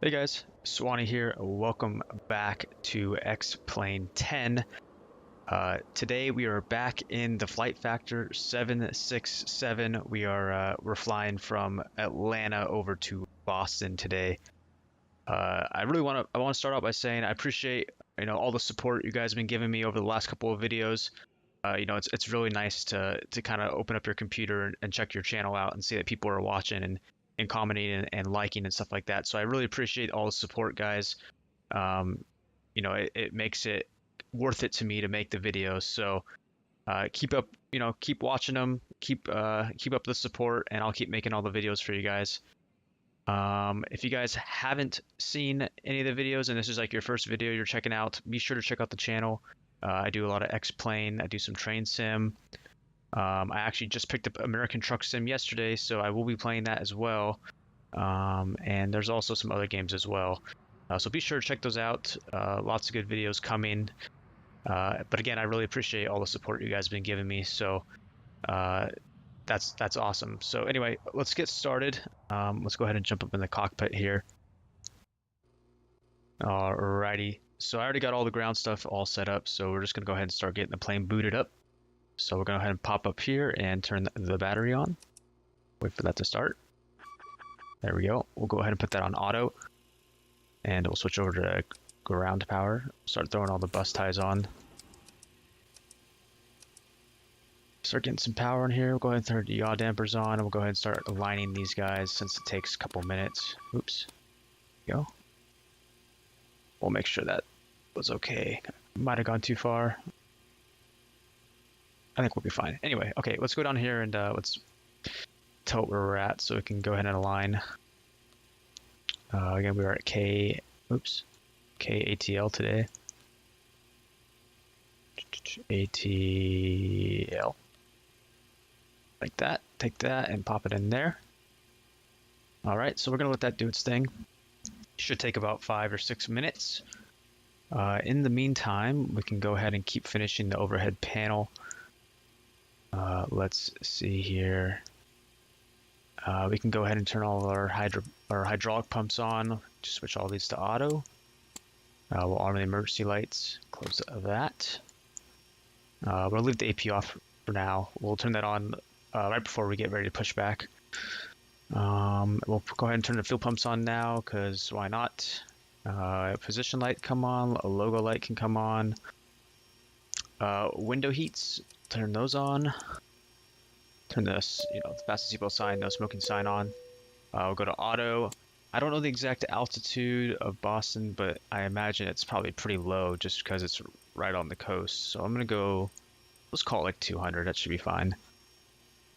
Hey guys, Swanny here. Welcome back to X-Plane 10. Today we are back in the flight factor 767. We're flying from Atlanta over to Boston today. I want to start out by saying I appreciate all the support you guys have been giving me over the last couple of videos. It's really nice to kind of open up your computer and check your channel out and see that people are watching and commenting and liking and stuff like that. So I really appreciate all the support, guys. It makes it worth it to me to make the videos. So keep up, keep watching them, keep up the support, and I'll keep making all the videos for you guys. If you guys haven't seen any of the videos and this is like your first video you're checking out, be sure to check out the channel. I do a lot of X-Plane, I do some train sim. I actually just picked up American Truck Sim yesterday, so I will be playing that as well. And there's also some other games as well. So be sure to check those out. Lots of good videos coming. But again, I really appreciate all the support you guys have been giving me. So that's awesome. So anyway, let's get started. Let's go ahead and jump up in the cockpit here. Alrighty. So I already got all the ground stuff all set up, so we're just gonna go ahead and start getting the plane booted up. So we're going to go ahead and pop up here and turn the battery on. Wait for that to start. There we go. We'll go ahead and put that on auto. And we'll switch over to ground power. Start throwing all the bus ties on. Start getting some power in here. We'll go ahead and turn the yaw dampers on. And we'll go ahead and start aligning these guys since it takes a couple minutes. Oops. There we go. We'll make sure that was okay. Might have gone too far. I think we'll be fine. Anyway, okay, let's go down here and let's tell where we're at so we can go ahead and align. Again, we are at KATL today. ATL. Like that. Take that and pop it in there. Alright, so we're going to let that do its thing. Should take about 5 or 6 minutes. In the meantime, we can go ahead and keep finishing the overhead panel. Let's see here. We can go ahead and turn all our hydraulic pumps on. Just switch all these to auto. We'll arm the emergency lights. Close that. We'll leave the AP off for now. We'll turn that on right before we get ready to push back. We'll go ahead and turn the fuel pumps on now, because why not? Position light come on. A logo light can come on. Window heats. Turn those on. Turn this, the fastest seatbelt sign, no smoking sign on. We'll go to auto. I don't know the exact altitude of Boston, but I imagine it's probably pretty low just because it's right on the coast. So I'm going to go, let's call it like 200. That should be fine.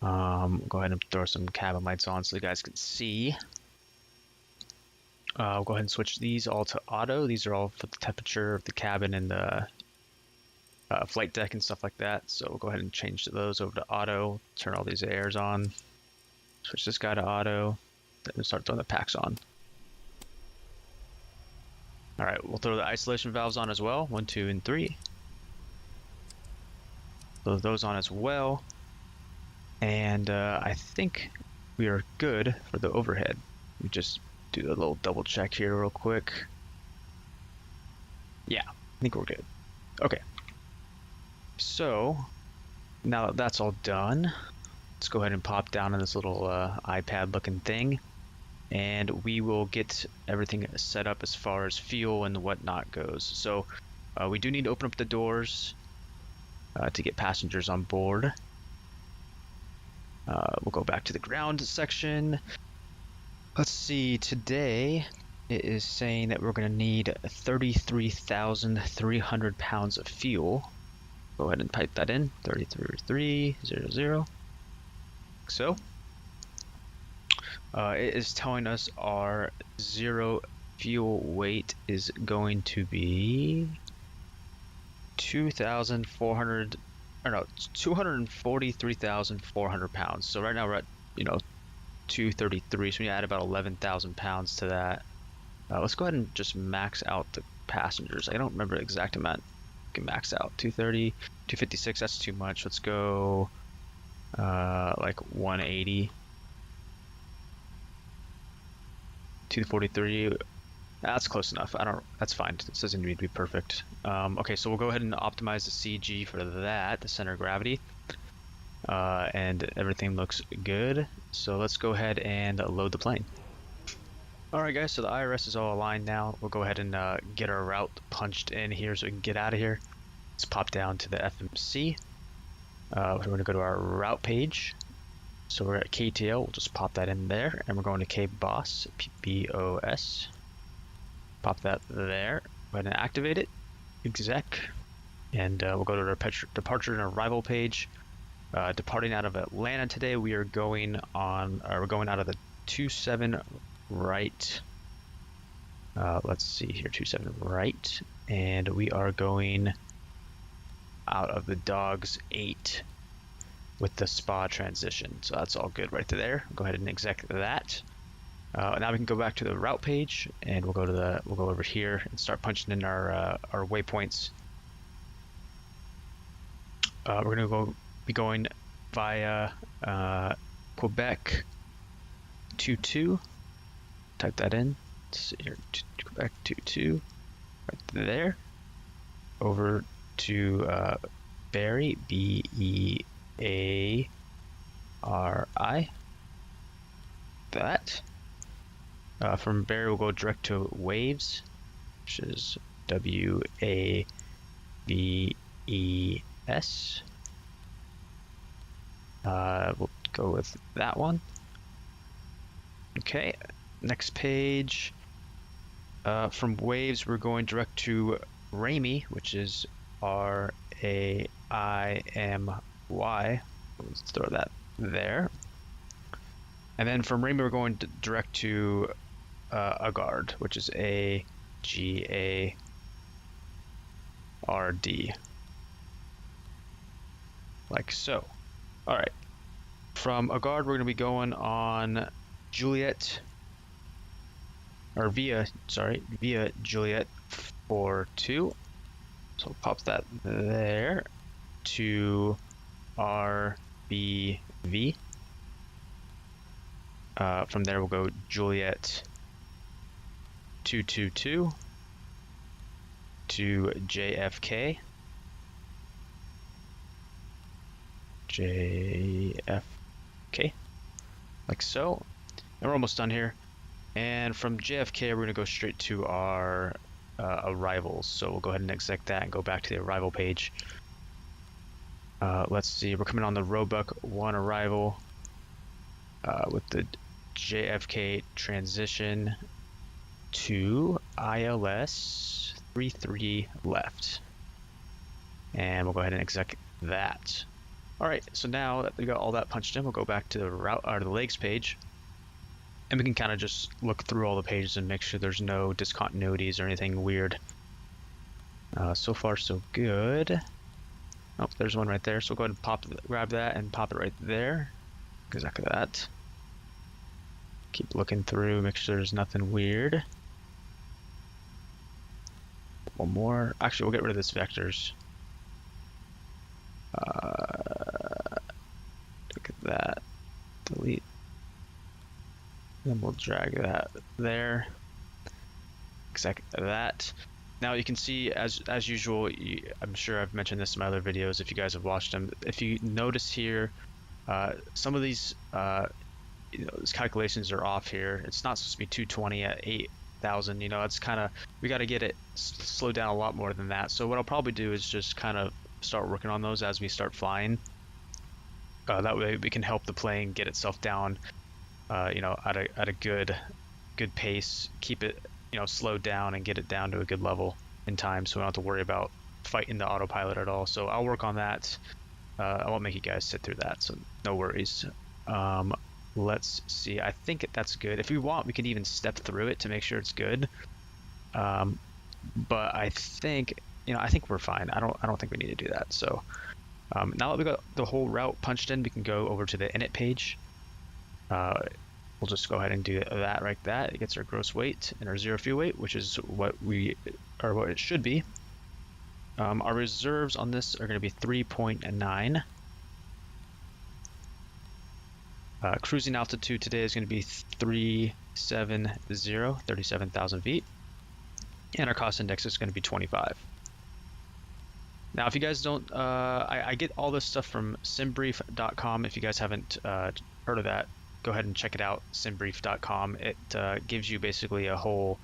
We'll go ahead and throw some cabin lights on so you guys can see. We'll go ahead and switch these all to auto. These are all for the temperature of the cabin and the flight deck and stuff like that. So we'll go ahead and change those over to auto. Turn all these airs on. Switch this guy to auto. Then start throwing the packs on. Alright, we'll throw the isolation valves on as well. 1, 2, and 3. Throw those on as well. And I think we are good for the overhead. We just do a little double check here real quick. Yeah, I think we're good. Okay. So, now that that's all done, let's go ahead and pop down in this little iPad looking thing, and we will get everything set up as far as fuel and whatnot goes. So, we do need to open up the doors to get passengers on board. We'll go back to the ground section. Let's see, today it is saying that we're going to need 33,300 pounds of fuel. Go ahead and type that in, 33,300. So, it is telling us our zero fuel weight is going to be 243,400 pounds. So right now we're at 233. So we add about 11,000 pounds to that. Let's go ahead and just max out the passengers. I don't remember the exact amount. Can max out 230, 256. That's too much. Let's go like 180, 243. That's close enough. That's fine. It doesn't need to be perfect. Okay, so we'll go ahead and optimize the CG for that, the center of gravity. And everything looks good. So let's go ahead and load the plane. Alright guys, so the IRS is all aligned now. We'll go ahead and get our route punched in here so we can get out of here. Let's pop down to the FMC. We're going to go to our route page. So we're at KATL, we'll just pop that in there, and we're going to KBOS, BOS. Pop that there, go ahead and activate it, exec, and we'll go to our departure and arrival page. Departing out of Atlanta today, we are going on, we're going out of the 27 right. Let's see here, 27 right, and we are going out of the Dogs 8 with the spa transition. So that's all good right there. Go ahead and exec that. Now we can go back to the route page, and we'll go over here and start punching in our waypoints. We're gonna be going via Quebec 22. Type that in. Let's see here, Quebec 22, right there. Over to Barrie, BEARI. That. From Barrie, we'll go direct to Waves, which is WAVES. We'll go with that one. Okay, next page. From Waves, we're going direct to Ramey, which is RAIMY. Let's throw that there. And then from Ramey, we're going direct to AGARD, which is AGARD. Like so. All right. From AGARD, we're going to be going on Juliet, or via Juliet 42. So pop that there to RBV. From there, we'll go Juliet 222 to JFK. Like so. And we're almost done here. And from JFK, we're going to go straight to our arrivals. So we'll go ahead and exec that and go back to the arrival page. Let's see, we're coming on the Roebuck 1 arrival with the JFK transition to ILS 33 left. And we'll go ahead and exec that. Alright, so now that we got all that punched in, we'll go back to the route or the legs page. And we can kind of just look through all the pages and make sure there's no discontinuities or anything weird. So far, so good. Oh, there's one right there. So we'll go ahead and grab that and pop it right there. Exactly that. Keep looking through, make sure there's nothing weird. One more. Actually, we'll get rid of this vectors. Look at that. Delete. Then we'll drag that there. Exec that. Now you can see, as usual, I'm sure I've mentioned this in my other videos if you guys have watched them. If you notice here, some of these these calculations are off here. It's not supposed to be 220 at 8,000. It's kind of, we got to get it slowed down a lot more than that. So what I'll probably do is just kind of start working on those as we start flying. That way we can help the plane get itself down, at a good pace. Keep it, slowed down and get it down to a good level in time, so we don't have to worry about fighting the autopilot at all. So I'll work on that. I won't make you guys sit through that, so no worries. Let's see. I think that's good. If we want, we can even step through it to make sure it's good. But I think, I think we're fine. I don't think we need to do that. So now that we got the whole route punched in, we can go over to the init page. We'll just go ahead and do that right there. It gets our gross weight and our zero fuel weight, which is what it should be. Our reserves on this are going to be 3.9. Cruising altitude today is going to be 37,000 feet. and our cost index is going to be 25. Now, if you guys don't, I get all this stuff from simbrief.com. If you guys haven't heard of that, go ahead and check it out, simbrief.com. It gives you basically a whole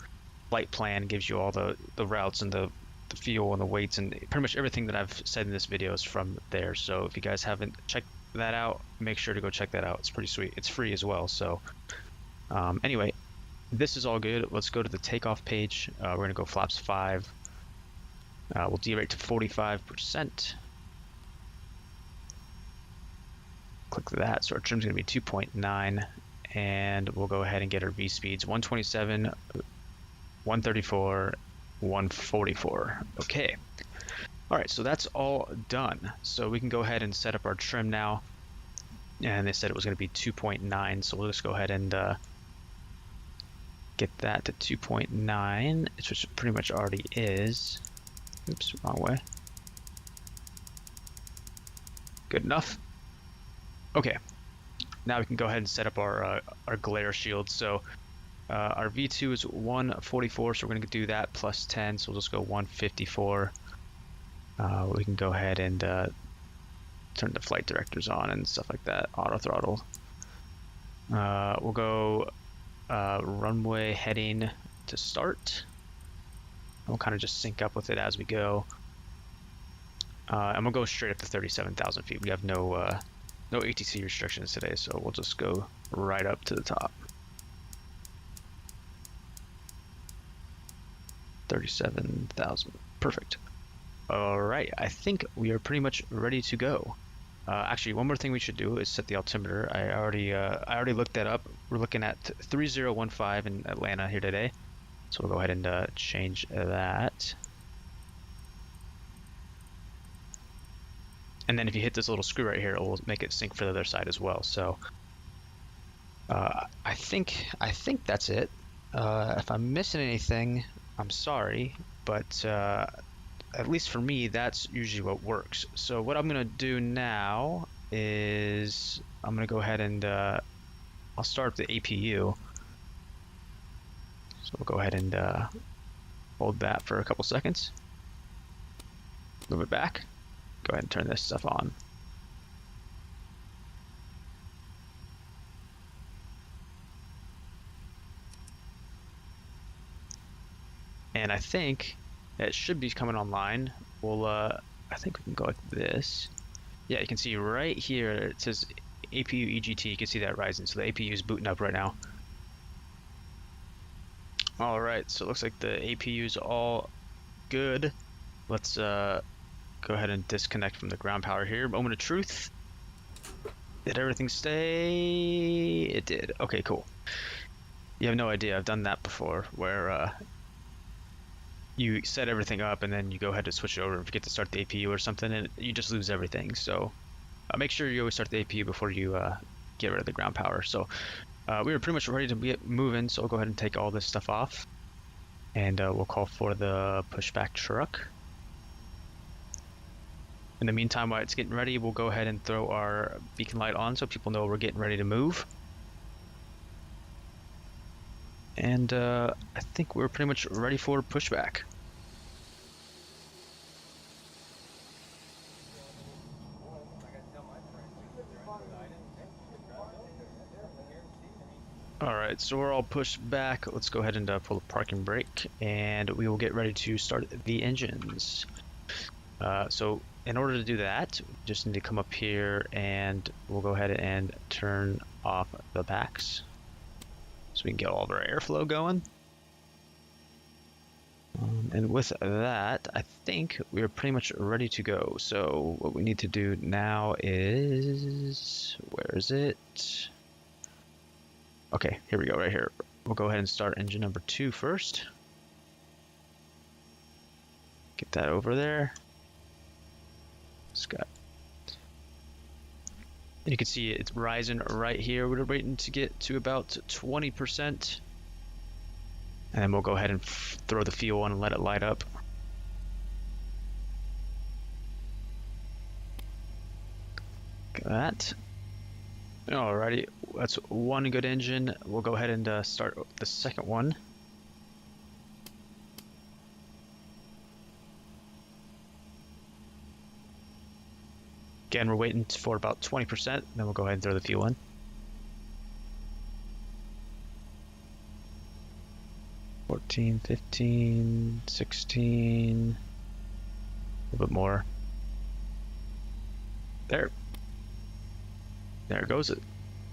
flight plan, gives you all the routes and the fuel and the weights and pretty much everything that I've said in this video is from there. So if you guys haven't checked that out, make sure to go check that out. It's pretty sweet. It's free as well. So anyway, this is all good. Let's go to the takeoff page. We're going to go flaps 5. We'll derate to 45%. Click that. So our trim's going to be 2.9, and we'll go ahead and get our V speeds 127, 134, 144. Okay. All right, so that's all done. So we can go ahead and set up our trim now. And they said it was going to be 2.9, so we'll just go ahead and get that to 2.9, which it pretty much already is. Oops, wrong way. Good enough. Okay, now we can go ahead and set up our glare shield. So our V2 is 144, so we're going to do that plus 10, so we'll just go 154. We can go ahead and turn the flight directors on and stuff like that, auto throttle. We'll go runway heading to start. We'll kind of just sync up with it as we go. And we'll go straight up to 37,000 feet. We have no ATC restrictions today, so we'll just go right up to the top. 37,000. Perfect. All right, I think we are pretty much ready to go. Actually, one more thing we should do is set the altimeter. I already looked that up. We're looking at 3015 in Atlanta here today. So we'll go ahead and change that. And then if you hit this little screw right here, it will make it sync for the other side as well. So I think that's it. If I'm missing anything, I'm sorry, but at least for me, that's usually what works. So what I'm gonna do now is I'm gonna go ahead and I'll start up the APU. So we'll go ahead and hold that for a couple seconds. Move it back. Go ahead and turn this stuff on. And I think it should be coming online. We'll, I think we can go like this. Yeah, you can see right here, it says APU EGT. You can see that rising. So the APU is booting up right now. All right, so it looks like the APU is all good. Let's go ahead and disconnect from the ground power here. Moment of truth. Did everything stay? It did. Okay, cool. You have no idea. I've done that before, where you set everything up and then you go ahead to switch it over and forget to start the APU or something, and you just lose everything. So make sure you always start the APU before you get rid of the ground power. So we were pretty much ready to get moving, so we'll go ahead and take all this stuff off, and we'll call for the pushback truck. In the meantime, while it's getting ready, we'll go ahead and throw our beacon light on so people know we're getting ready to move. And I think we're pretty much ready for pushback. Alright, so we're all pushed back. Let's go ahead and pull the parking brake, and we will get ready to start the engines. So in order to do that, we just need to come up here and we'll go ahead and turn off the backs so we can get all of our airflow going. And with that, I think we're pretty much ready to go. So what we need to do now is, where is it? Okay, here we go, right here. We'll go ahead and start engine number 2 first. Get that over there. Scott. And you can see it's rising right here. We're waiting to get to about 20%. And then we'll go ahead and throw the fuel on and let it light up. Look at that. Alrighty, that's one good engine. We'll go ahead and start the second one. Again, we're waiting for about 20%, then we'll go ahead and throw the fuel in. 14, 15, 16, a little bit more. There goes it.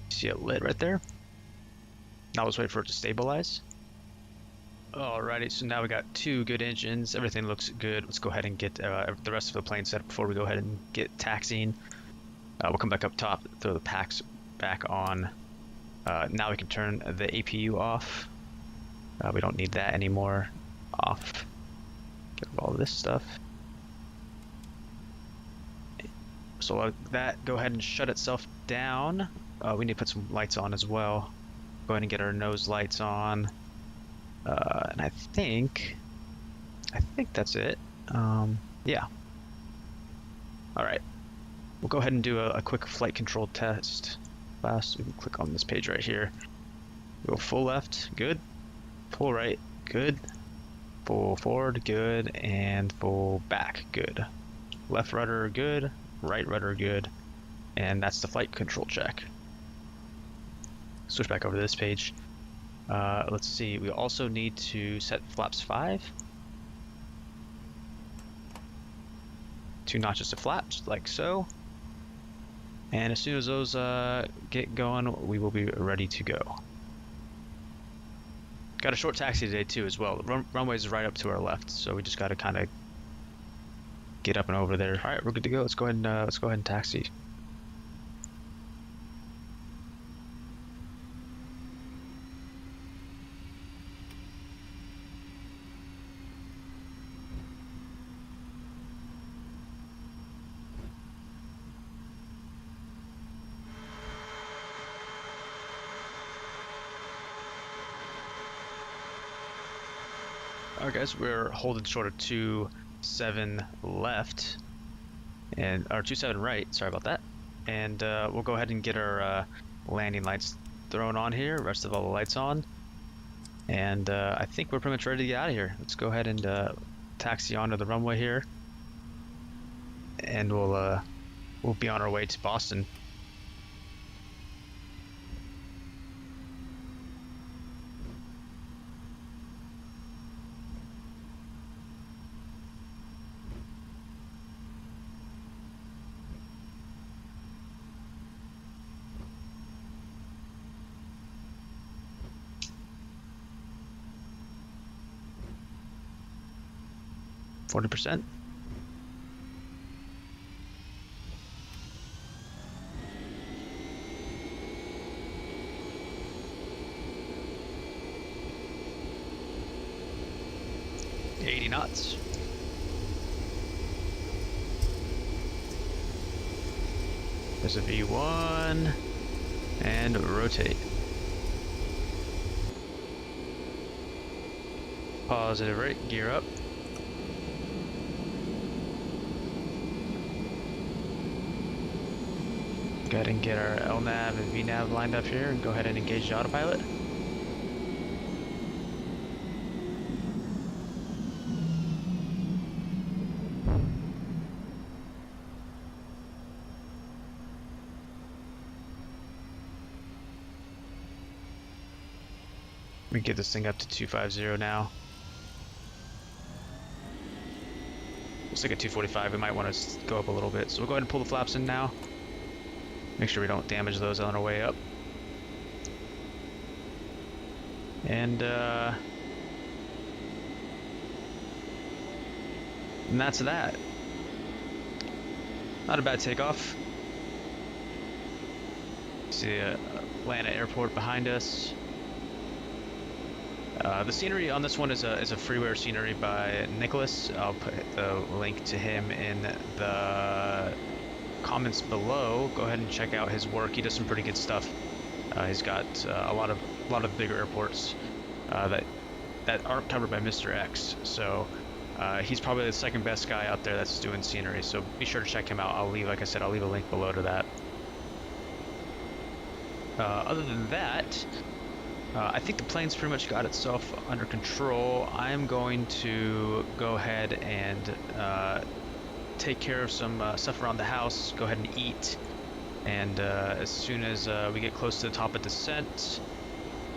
See it lit right there? Now let's wait for it to stabilize. Alrighty, so now we got 2 good engines. Everything looks good. Let's go ahead and get the rest of the plane set up before we go ahead and get taxiing. We'll come back up top, throw the packs back on. Now we can turn the APU off. We don't need that anymore. Off. Get all this stuff. So like that, go ahead and shut itself down. We need to put some lights on as well. Go ahead and get our nose lights on. And I think that's it. Yeah. All right. We'll go ahead and do a quick flight control test. Fast. We can click on this page right here. Go full left. Good. Full right. Good. Full forward. Good. And full back. Good. Left rudder. Good. Right rudder. Good. And that's the flight control check. Switch back over to this page. Let's see, we also need to set flaps 5. 2 notches to flaps, like so. And as soon as those get going, we will be ready to go. Got a short taxi today too as well. The runway is right up to our left, so we just got to kind of get up and over there. All right, we're good to go. Let's go ahead and taxi. Alright guys, we're holding short of 27 left, and or 27 right, sorry about that. And we'll go ahead and get our landing lights thrown on here, rest of all the lights on. And I think we're pretty much ready to get out of here. Let's go ahead and taxi onto the runway here. And we'll be on our way to Boston. %. $80 knots. There's a V1 and rotate. Positive rate, gear up. Go ahead and get our LNAV and VNAV lined up here and go ahead and engage the autopilot. We can get this thing up to 250 now. Looks like at 245, we might want to go up a little bit. So we'll go ahead and pull the flaps in now. Make sure we don't damage those on our way up. And that's that. Not a bad takeoff. See Atlanta Airport behind us. The scenery on this one is a freeware scenery by Nicholas. I'll put the link to him in the comments below. Go ahead and check out his work. He does some pretty good stuff. He's got a lot of bigger airports that aren't covered by Mr. X. So he's probably the second best guy out there that's doing scenery. So be sure to check him out. Like I said, I'll leave a link below to that. Other than that, I think the plane's pretty much got itself under control. I'm going to go ahead and take care of some stuff around the house, go ahead and eat, and as soon as we get close to the top of descent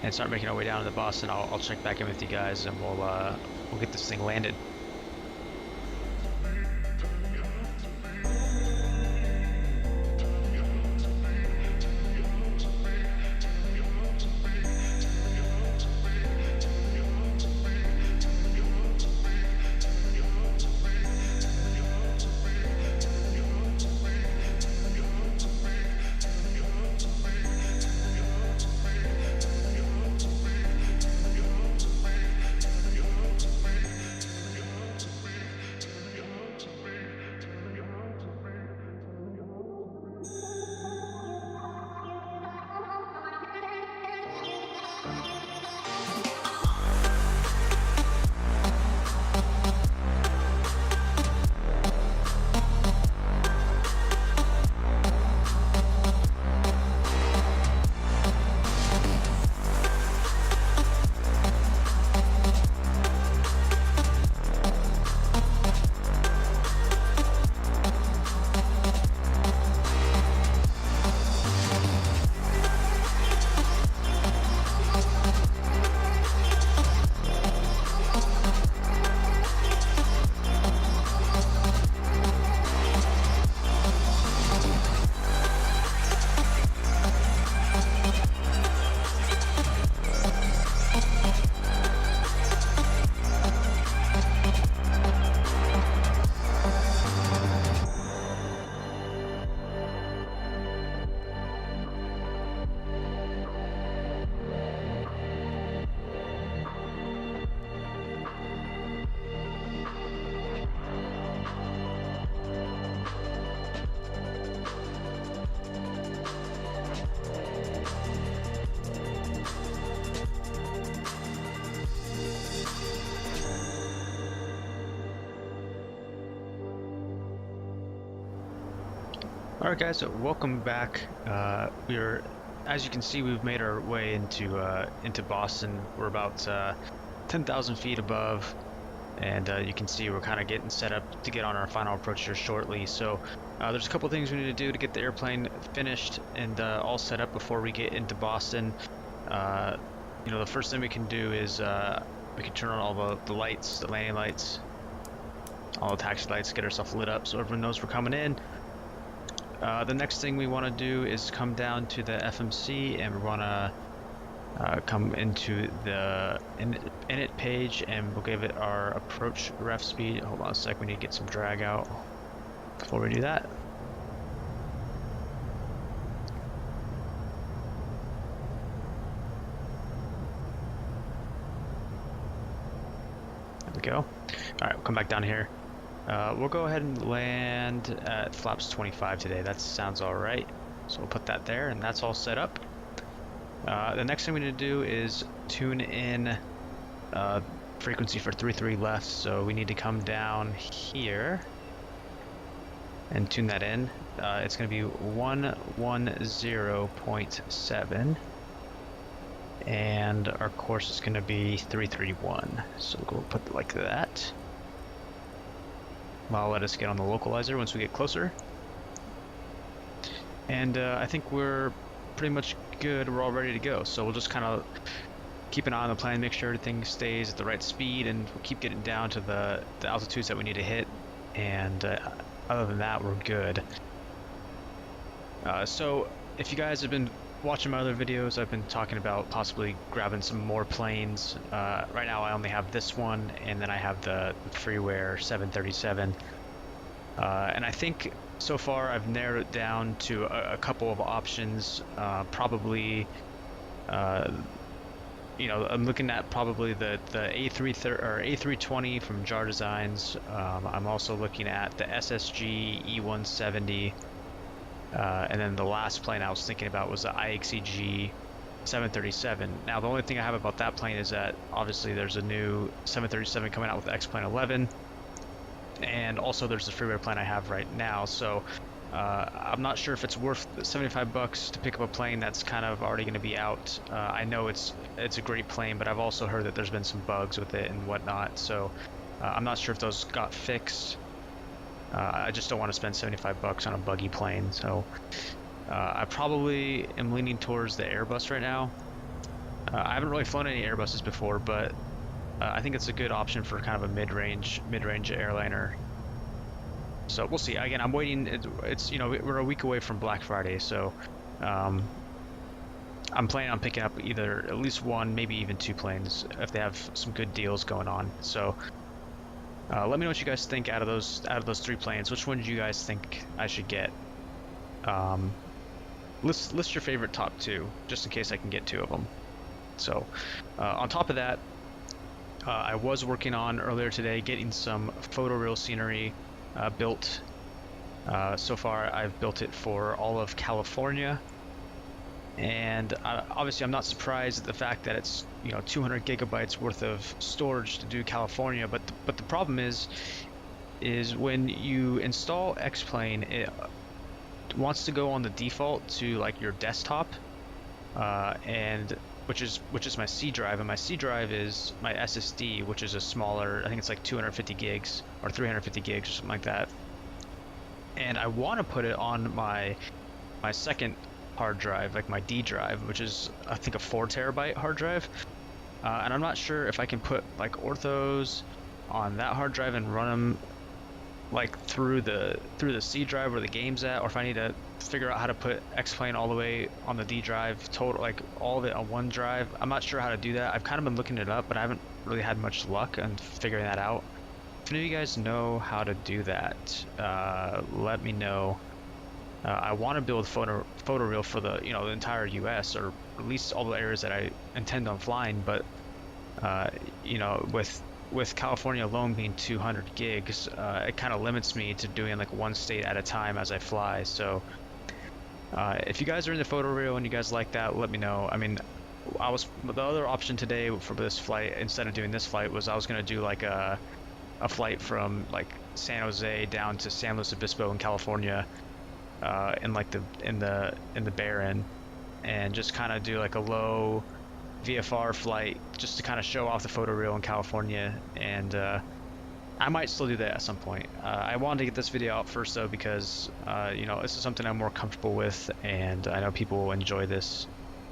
and start making our way down to Boston, I'll check back in with you guys, and we'll get this thing landed. Alright guys, so welcome back. As you can see, we've made our way into Boston. We're about 10,000 feet above, and you can see we're kind of getting set up to get on our final approach here shortly. So there's a couple things we need to do to get the airplane finished and all set up before we get into Boston. The first thing we can do is we can turn on all the lights, the landing lights, all the taxi lights, get ourselves lit up so everyone knows we're coming in. The next thing we want to do is come down to the FMC, and we want to come into the init page, and we'll give it our approach ref speed. Hold on a sec, we need to get some drag out before we do that. There we go. Alright, we'll come back down here. We'll go ahead and land at flaps 25 today. That sounds alright. So we'll put that there, and that's all set up. The next thing we need to do is tune in frequency for 33 left. So we need to come down here and tune that in. It's going to be 110.7. And our course is going to be 331. So we'll put it like that. I'll let us get on the localizer once we get closer. And I think we're pretty much good. We're all ready to go. So we'll just kind of keep an eye on the plane, make sure everything stays at the right speed, and we'll keep getting down to the altitudes that we need to hit. And other than that, we're good. So if you guys have been watching my other videos, I've been talking about possibly grabbing some more planes. Right now I only have this one, and then I have the Freeware 737. And I think so far I've narrowed it down to a couple of options. Probably, I'm looking at probably the A320 from JAR Designs. I'm also looking at the SSG E170. And then the last plane I was thinking about was the IXEG 737. Now the only thing I have about that plane is that obviously there's a new 737 coming out with the X-Plane 11, and also there's the Freeware plane I have right now. So I'm not sure if it's worth $75 to pick up a plane that's kind of already going to be out. I know it's a great plane, but I've also heard that there's been some bugs with it and whatnot. So I'm not sure if those got fixed. I just don't want to spend 75 bucks on a buggy plane. So I probably am leaning towards the Airbus right now. I haven't really flown any Airbuses before, but I think it's a good option for kind of a mid-range airliner. So we'll see. Again, I'm waiting. It's you know, we're a week away from Black Friday, so I'm planning on picking up either at least one, maybe even two planes if they have some good deals going on. So let me know what you guys think out of those three planes. Which one do you guys think I should get? List your favorite top two, just in case I can get two of them. So on top of that, I was working on earlier today getting some photoreal scenery built. So far I've built it for all of California, and obviously I'm not surprised at the fact that it's 200 gigabytes worth of storage to do California, but the problem is when you install X-Plane, it wants to go on the default to like your desktop, and which is my C drive, and my C drive is my SSD, which is a smaller, I think it's like 250 gigs or 350 gigs or something like that. And I want to put it on my second hard drive, like my D drive, which is I think a 4 terabyte hard drive. And I'm not sure if I can put like orthos on that hard drive and run them like through the C drive where the game's at, or if I need to figure out how to put X-Plane all the way on the D drive, total, like all of it on one drive. I'm not sure how to do that. I've kind of been looking it up, but I haven't really had much luck on figuring that out. If any of you guys know how to do that, let me know. I want to build photoreal for the the entire U.S. or at least all the areas that I intend on flying, but with California alone being 200 gigs, it kind of limits me to doing like one state at a time as I fly. So if you guys are into photoreal and you guys like that, let me know. I mean, the other option today for this flight, instead of doing this flight, was I was going to do like a flight from like San Jose down to San Luis Obispo in California, in the Barren, and just kind of do like a low VFR flight just to kind of show off the photoreal in California. And I might still do that at some point. I wanted to get this video out first though, because this is something I'm more comfortable with, and I know people will enjoy this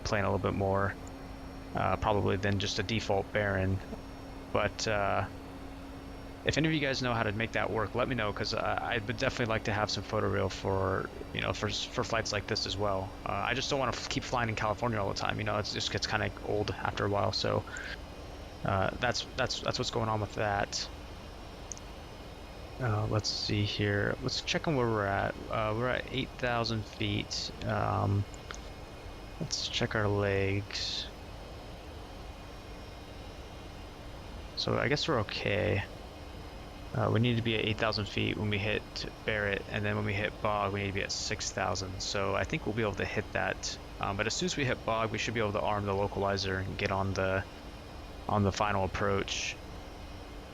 plane a little bit more probably than just a default Baron. But if any of you guys know how to make that work, let me know, because I would definitely like to have some photoreal for for flights like this as well. I just don't want to keep flying in California all the time. It just gets kind of old after a while. So that's what's going on with that. Let's see here. Let's check on where we're at. We're at 8,000 feet. Let's check our legs. So I guess we're okay. We need to be at 8,000 feet when we hit Barrett, and then when we hit Bog, we need to be at 6,000. So I think we'll be able to hit that. But as soon as we hit Bog, we should be able to arm the localizer and get on the final approach.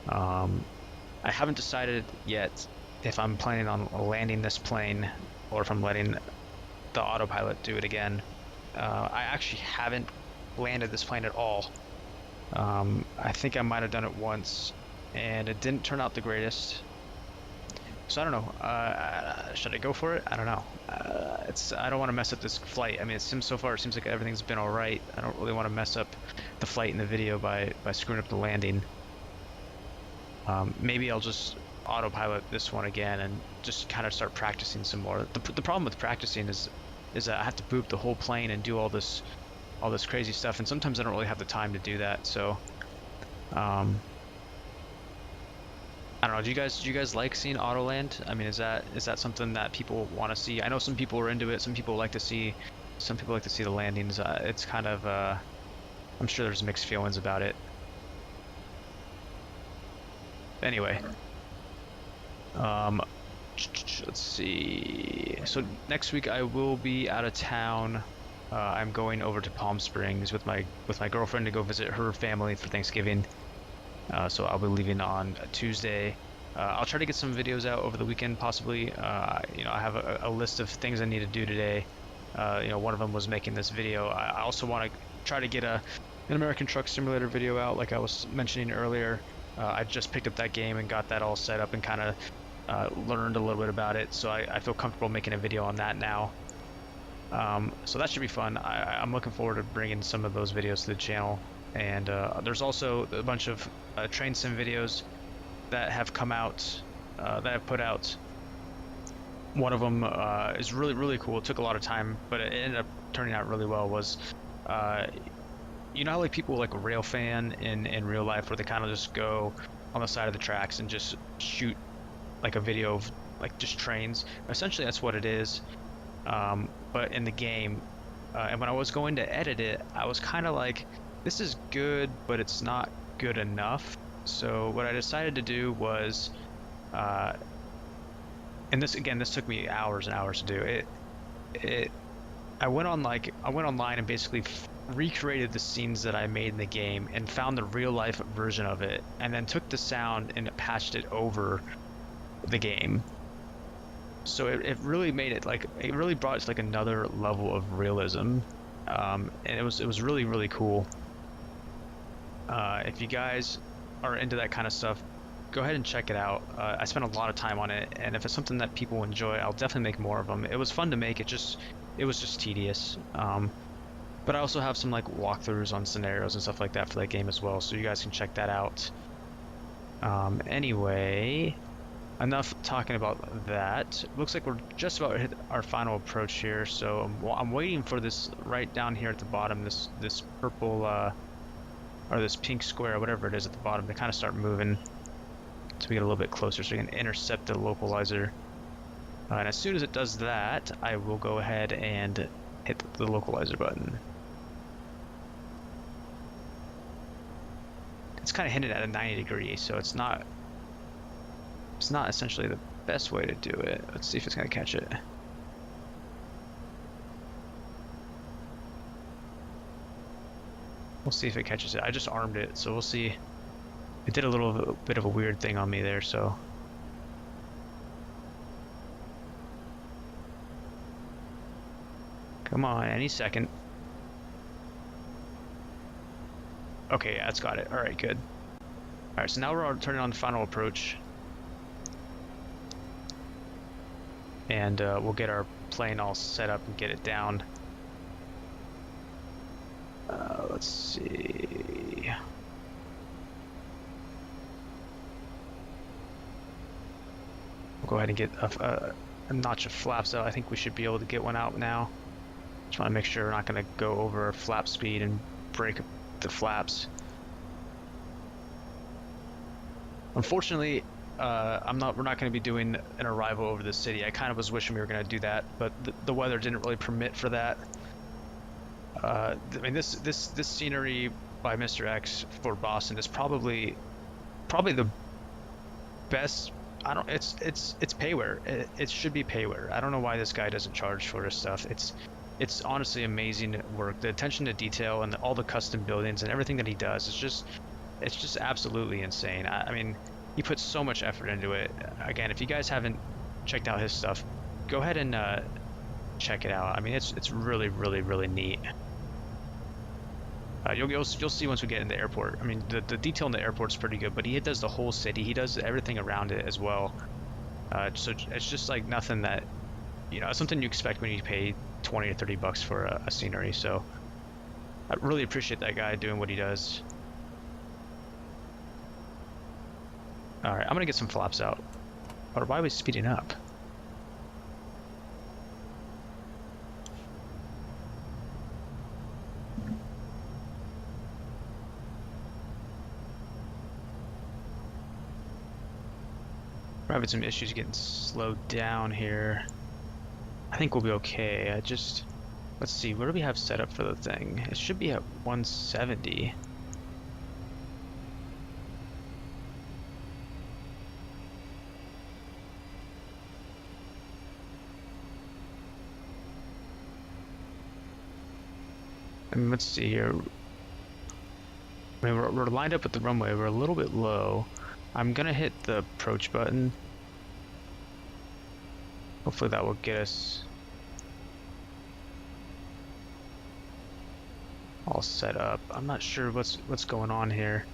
I haven't decided yet if I'm planning on landing this plane or if I'm letting the autopilot do it again. I actually haven't landed this plane at all. I think I might have done it once, and it didn't turn out the greatest. So I don't know. Should I go for it? I don't know. I don't want to mess up this flight. I mean, so far it seems like everything's been all right. I don't really want to mess up the flight in the video by screwing up the landing. Maybe I'll just autopilot this one again and just kind of start practicing some more. The problem with practicing is that I have to boop the whole plane and do all this crazy stuff, and sometimes I don't really have the time to do that. So I don't know. Do you guys like seeing Autoland? I mean, is that something that people want to see? I know some people are into it. Some people like to see the landings. It's kind of I'm sure there's mixed feelings about it. Anyway, let's see. So next week I will be out of town. I'm going over to Palm Springs with my girlfriend to go visit her family for Thanksgiving. So I'll be leaving on Tuesday. I'll try to get some videos out over the weekend, possibly. I have a list of things I need to do today. One of them was making this video. I also want to try to get an American Truck Simulator video out, like I was mentioning earlier. I just picked up that game and got that all set up and kind of learned a little bit about it, so I feel comfortable making a video on that now. So that should be fun. I'm looking forward to bringing some of those videos to the channel. And there's also a bunch of train sim videos that have come out, that I've put out. One of them is really cool. It took a lot of time, but it ended up turning out really well. Was you know how like people like rail fan in real life, where they kind of just go on the side of the tracks and just shoot like a video of like just trains. Essentially, that's what it is. But in the game, and when I was going to edit it, I was kind of like, this is good, but it's not good enough. So what I decided to do was, and this took me hours and hours to do it. I went online and basically recreated the scenes that I made in the game and found the real life version of it, and then took the sound and patched it over the game. So it really made it like, it really brought it to like another level of realism, and it was really cool. If you guys are into that kind of stuff, go ahead and check it out. I spent a lot of time on it, and if it's something that people enjoy, I'll definitely make more of them. It was fun to make. It was just tedious. But I also have some like walkthroughs on scenarios and stuff like that for that game as well, so you guys can check that out. Anyway, enough talking about that. Looks like we're just about to hit our final approach here, so I'm waiting for this right down here at the bottom, this purple or this pink square, whatever it is at the bottom, to kind of start moving so we get a little bit closer, so we can intercept the localizer. And as soon as it does that, I will go ahead and hit the localizer button. It's kind of hinted at a 90 degrees, so it's not essentially the best way to do it. Let's see if it's gonna catch it. We'll see if it catches it. I just armed it, so we'll see. It did a little bit of a weird thing on me there, so. Come on, any second. Okay, yeah, it's got it. Alright, good. Alright, so now we're turning on the final approach. And we'll get our plane all set up and get it down. Let's see. We'll go ahead and get a notch of flaps out. I think we should be able to get one out now. Just want to make sure we're not going to go over our flap speed and break the flaps. Unfortunately, we're not going to be doing an arrival over the city. I kind of was wishing we were going to do that, but the weather didn't really permit for that. I mean, this scenery by Mr. X for Boston is probably the best. It's payware. It should be payware. I don't know why this guy doesn't charge for his stuff. It's honestly amazing work. The attention to detail and all the custom buildings and everything that he does is it's just absolutely insane. I mean, he puts so much effort into it. Again, if you guys haven't checked out his stuff, go ahead and check it out. I mean, it's really neat. You'll see once we get in the airport. I mean, the detail in the airport's pretty good, but he does the whole city. He does everything around it as well. So it's just like nothing that, something you expect when you pay 20 or 30 bucks for a scenery. So I really appreciate that guy doing what he does. All right, I'm gonna get some flaps out. Or why are we speeding up? We're having some issues getting slowed down here. I think we'll be okay. Let's see, what do we have set up for the thing? It should be at 170. And let's see here. I mean, we're lined up with the runway. We're a little bit low. I'm gonna hit the approach button. Hopefully that will get us all set up. I'm not sure what's going on here.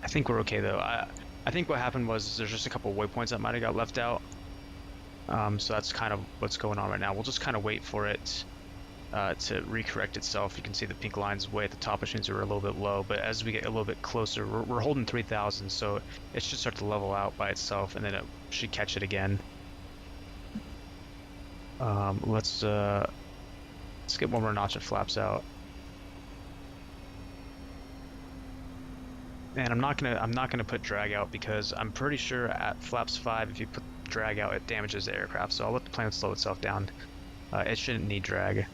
I think we're okay though. I think what happened was there's just a couple waypoints that might have got left out. So that's kind of what's going on right now. We'll just kind of wait for it to recorrect itself. You can see the pink lines way at the top, which means we're a little bit low. But as we get a little bit closer, we're holding 3,000, so it should start to level out by itself, and then it should catch it again. Let's get one more notch of flaps out. And I'm not gonna put drag out because I'm pretty sure at flaps 5, if you put drag out, it damages the aircraft. So I'll let the plane slow itself down. It shouldn't need drag.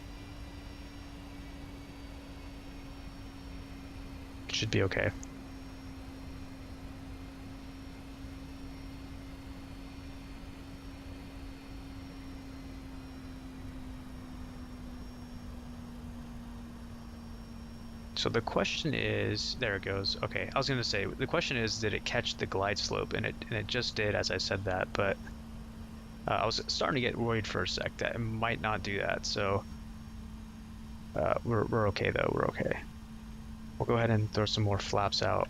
It should be okay. So the question is, there it goes. Okay, I was gonna say the question is, did it catch the glide slope? And it just did, as I said that. But I was starting to get worried for a sec that it might not do that. So we're okay though. We're okay. We'll go ahead and throw some more flaps out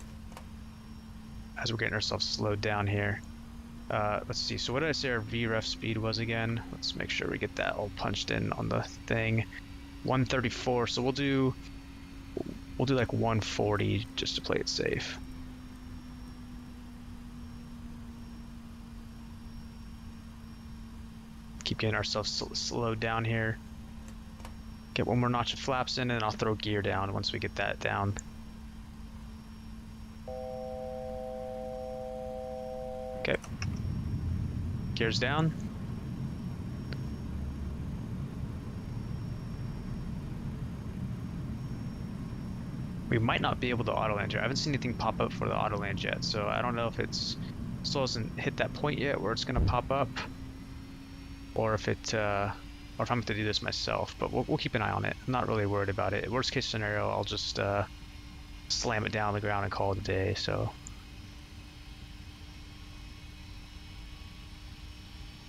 as we're getting ourselves slowed down here. Let's see. So what did I say our VREF speed was again? Let's make sure we get that all punched in on the thing. 134. So we'll do like 140 just to play it safe. Keep getting ourselves slowed down here. Get one more notch of flaps in, and I'll throw gear down once we get that down. Okay. Gears down. We might not be able to auto land here. I haven't seen anything pop up for the auto land yet, so I don't know if it's still hasn't hit that point yet where it's gonna pop up, or if it, or if I'm going to do this myself. But we'll keep an eye on it. I'm not really worried about it. Worst case scenario, I'll just slam it down on the ground and call it a day. So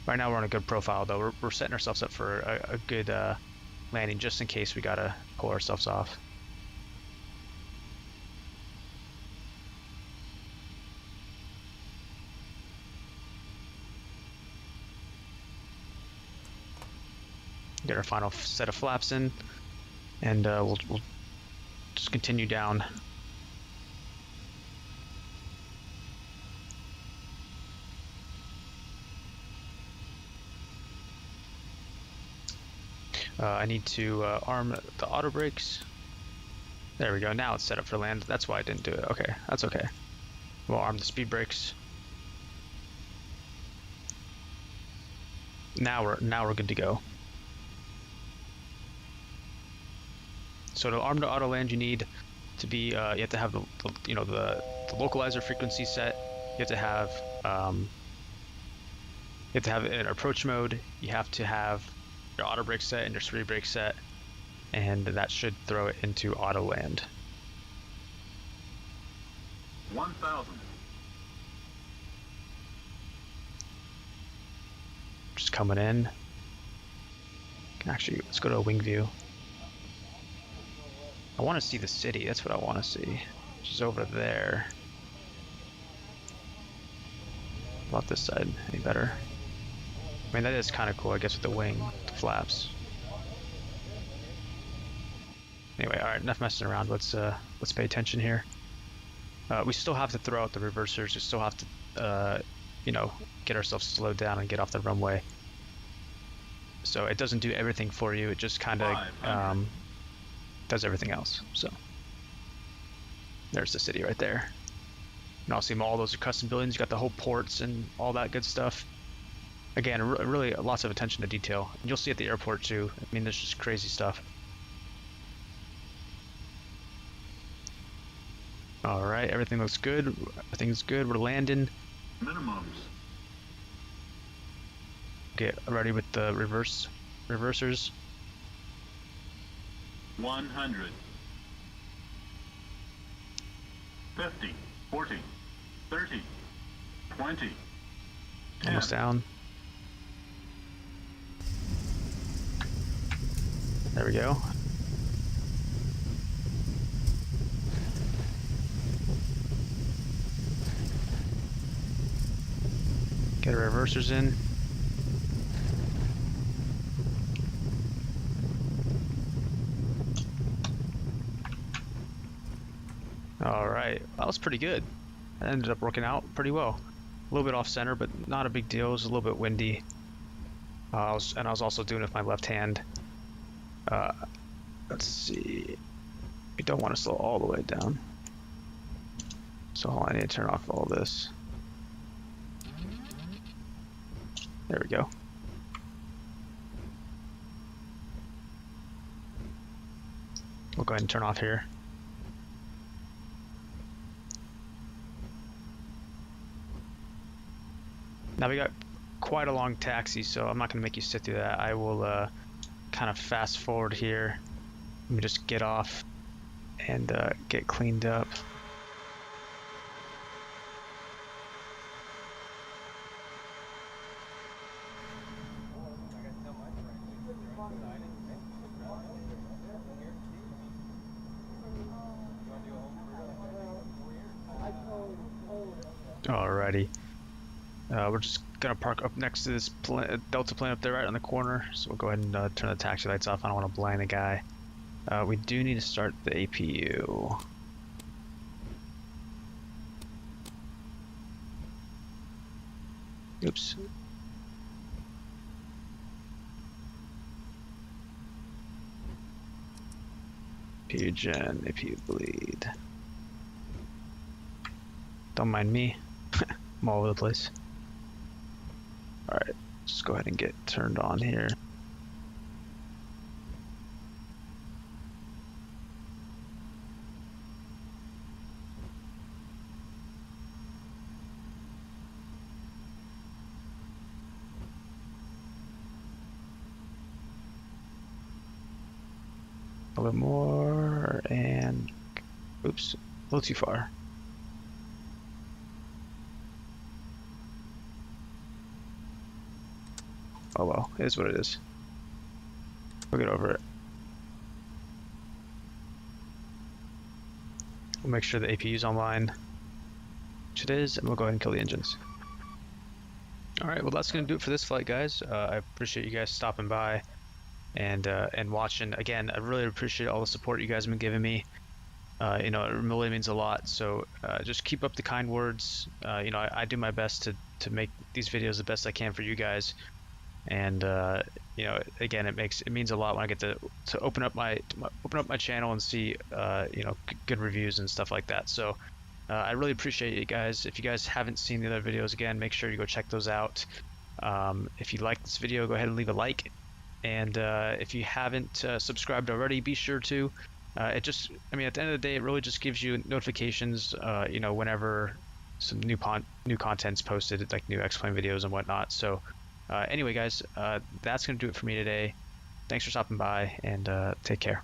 right now we're on a good profile though. We're setting ourselves up for a good landing just in case we gotta pull ourselves off. Get our final set of flaps in, and we'll just continue down. I need to arm the auto brakes. There we go. Now it's set up for land. That's why I didn't do it. Okay, that's okay. We'll arm the speed brakes. Now we're good to go. So to arm the auto land, you need to be you have to have the localizer frequency set. You have to have an approach mode. You have to have your auto brake set and your speed brake set, and that should throw it into auto land. 1,000. Just coming in. Actually, let's go to a wing view. I want to see the city. That's what I want to see. Which is over there. About this side. Any better? I mean, that is kind of cool, I guess, with the wing, the flaps. Anyway, all right, enough messing around. Let's pay attention here. We still have to throw out the reversers. We still have to, get ourselves slowed down and get off the runway. So it doesn't do everything for you. It just kind of does everything else. So there's the city right there. And I'll see all those are custom buildings. You got the whole ports and all that good stuff. Again, really lots of attention to detail. And you'll see at the airport too. I mean, there's just crazy stuff. All right, everything looks good. Everything's good. We're landing. Minimums. Get ready with the reversers. 100. 50. 40. 30. 20. 10. Almost down. There we go. Get our reversers in. All right, that was pretty good. That ended up working out pretty well. A little bit off center, but not a big deal. It was a little bit windy. I was also doing it with my left hand. Let's see. We don't want to slow all the way down. So hold on, I need to turn off all this. There we go. We'll go ahead and turn off here. Now we got quite a long taxi, so I'm not going to make you sit through that. I will kind of fast forward here. Let me just get off and get cleaned up. Alrighty. We're just gonna park up next to this Delta plane up there right on the corner. So we'll go ahead and turn the taxi lights off. I don't want to blind the guy. We do need to start the APU. Oops. APU gen, APU bleed. Don't mind me. I'm all over the place. Alright, just go ahead and get turned on here. A little more, and oops, a little too far. Oh well, it is what it is. We'll get over it. We'll make sure the APU's online, which it is, and we'll go ahead and kill the engines. Alright, well that's going to do it for this flight, guys. I appreciate you guys stopping by and watching. Again, I really appreciate all the support you guys have been giving me. You know, it really means a lot. So just keep up the kind words. You know, I do my best to make these videos the best I can for you guys. And you know, again, it means a lot when I get to open up my channel and see you know, good reviews and stuff like that. So I really appreciate it, guys. If you guys haven't seen the other videos, again, make sure you go check those out. If you like this video, go ahead and leave a like. And if you haven't subscribed already, be sure to. It just, I mean, at the end of the day, it really just gives you notifications, you know, whenever some new content's posted, like new X-Plane videos and whatnot. So anyway, guys, that's going to do it for me today. Thanks for stopping by, and take care.